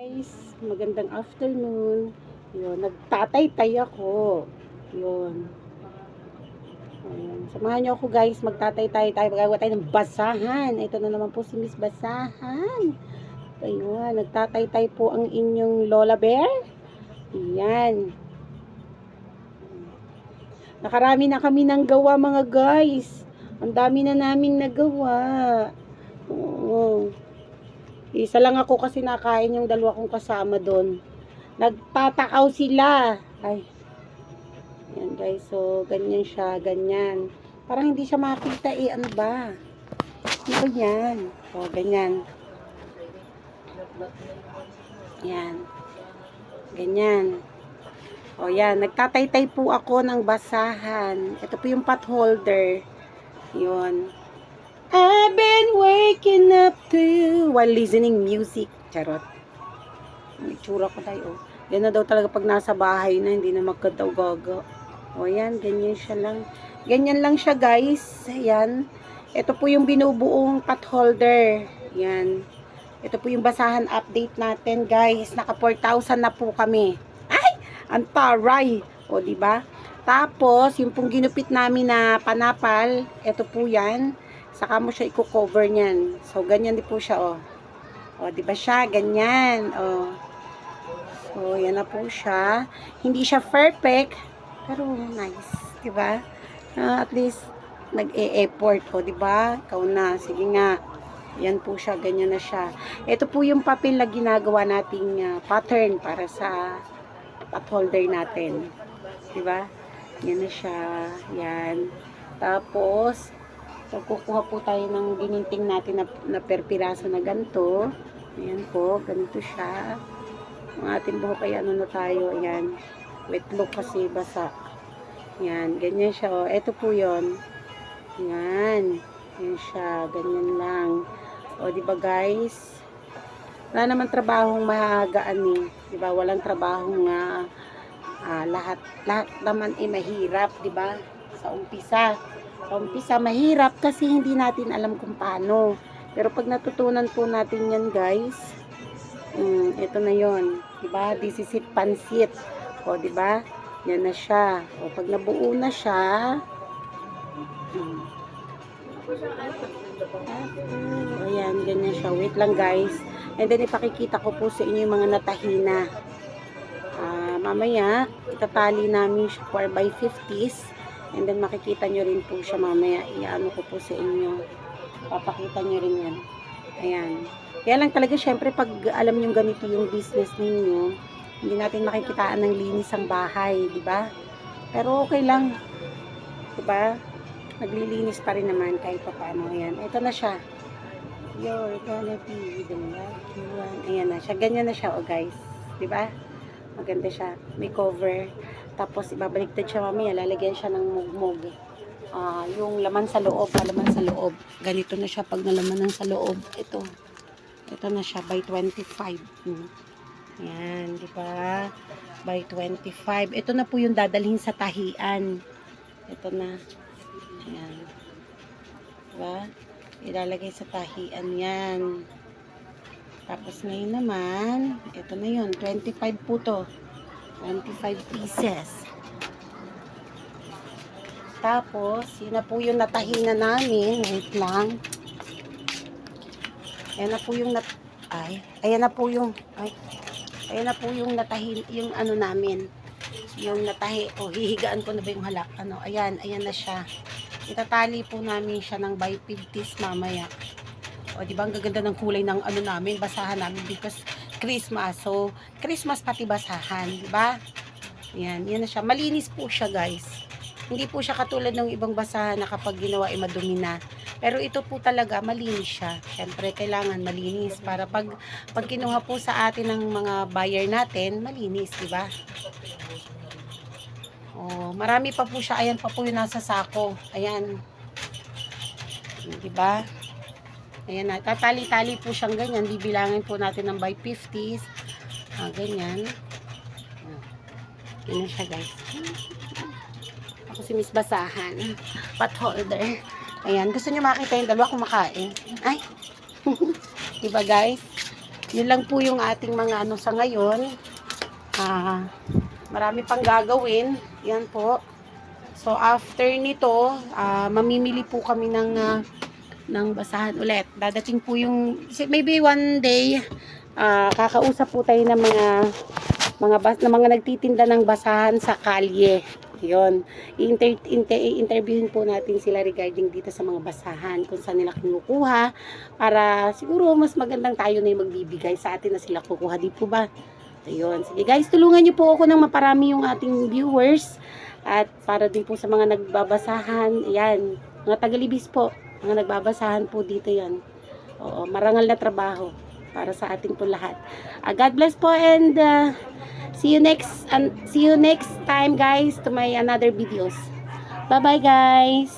Guys, magandang afternoon. Yun, nagtatay-tay ako. Yun. Ayan. Samahan niyo ako guys, magtatay-tay tayo. Magagawa tayo ng basahan. Ito na naman po si Miss Basahan. Ayun, nagtatay-tay po ang inyong Lola Bear. Ayan. Nakarami na kami ng gawa mga guys. Ang dami na naming nagawa. Oo. Isa lang ako kasi nakain yung dalawa kong kasama doon. Nagtatakaw sila. Ay. Yan guys. So, ganyan siya. Ganyan. Parang hindi siya makita eh. Ano ba? Ano ba yan? So, ganyan. Yan. Ganyan. O yan. Nagtataytay po ako ng basahan. Ito po yung pot holder. Yun. I've been waking up to you while listening music. Charot. Ang itsura ko tayo. Yan na daw talaga pag nasa bahay na, hindi na magkadaw gaga. O yan, ganyan siya lang. Ganyan lang siya guys. Ayan. Ito po yung binubuong pot holder. Yan. Ito po yung basahan update natin guys. Naka 4,000 na po kami. Ay! Ang taray! O diba? Tapos, yung pong ginupit namin na panapal, ito po yan. Saka mo siya i-cover niyan. So, ganyan din po siya, oh. O, di ba siya? Ganyan, oh. So, yan na po siya. Hindi siya perfect, pero nice, di ba? At least, nag-e-effort, oh, di ba? Ikaw na, sige nga. Yan po siya, ganyan na siya. Ito po yung papel na ginagawa nating pattern para sa pot holder natin. Di ba? Yan na siya. Yan. Tapos, so, kukuha po tayo ng gininting natin na per piraso na ganito. Ayan po, ganito siya. Ang ating buhok ay ano na tayo. Ayan. Wet look kasi basa. Ayan, ganyan siya. O, eto po yun. Ayan. Ayan siya. Ganyan lang. O, diba guys? Wala naman trabahong mahagaan eh. Diba? Walang trabahong lahat naman ay mahirap. Diba? Sa umpisa. Sa umpisa, mahirap kasi hindi natin alam kung paano. Pero pag natutunan po natin yan guys, ito na yon, diba? This is it, pansit. O, diba? Yan na siya. O, pag nabuo na siya, ayan, ganyan siya. Wait lang guys. And then, ipakikita ko po sa inyo yung mga natahina. Mamaya, itatali namin siya 4x50s. And then, makikita nyo rin po siya mamaya. Iano ko po sa inyo. Papakita nyo rin yan. Ayan. Kaya lang talaga, syempre, pag alam nyo ganito yung business ninyo, hindi natin makikitaan ng linis ang bahay, di ba? Pero okay lang. Di ba? Naglilinis pa rin naman kahit pa paano. Ayan. Ito na siya. You're gonna be the lucky one. Ayan na siya. Ganyan na siya, oh guys. Di ba? Maganda siya. May cover. Tapos, ibabaliktad siya mamaya. Lalagyan siya ng mugmog. Yung laman sa loob. Laman sa loob. Ganito na siya pag nalaman ng sa loob. Ito. Ito na siya. By 25. Yan. Diba? By 25. Ito na po yung dadalhin sa tahian. Ito na. Yan. Diba? Ilalagay sa tahian yan. Tapos ngayon naman, ito na yun, 25 po to. 25 pieces. Tapos, yun na po yung natahina namin. Wait lang. Ayan na po yung ayan na po yung ayan na po yung natahin, yung ano namin. Yung natahi, hihigaan ko na ba yung halak? Ayan na siya. Itatali po namin siya ng by 50s mamaya. O, di ba ang gaganda ng kulay ng namin, basahan namin because Christmas. So, Christmas pati basahan, di ba? Yan na siya. Malinis po siya, guys. Hindi po siya katulad ng ibang basahan na kapag ginawa ay madumi na. Pero ito po talaga, malinis siya. Siyempre, kailangan malinis para pag kinuha po sa atin ng mga buyer natin, malinis, di ba? Oh, marami pa po siya. Ayan pa po yung nasa sako. Ayan. Di ba? Ayan na, tatali-tali po siyang ganyan. Bibilangin po natin ng by 50s. Ganyan. Ganyan siya guys. Ako si Miss Basahan. Pot holder. Ayan, gusto nyo makita yung dalawa kumakain? Ay! Diba guys? Yun lang po yung ating mga ano sa ngayon. Marami pang gagawin. Yan po. So, after nito, mamimili po kami ng basahan ulit. Dadating po yung, maybe one day, kakausap po tayo ng mga nagtitinda ng basahan sa kalye. Yun. I-interviewin po natin sila regarding dito sa mga basahan, kung saan nila kinukuha, para siguro mas magandang tayo na yung magbibigay sa atin na sila kukuha. Di po ba? Ayun. Sige guys, tulungan niyo po ako ng maparami yung ating viewers. At para din po sa mga nagbabasahan, ayan, mga tagalibis po, mga nagbabasahan po dito yan. Oo, marangal na trabaho para sa ating po lahat. God bless po, and see you next time guys to my another videos. Bye bye guys.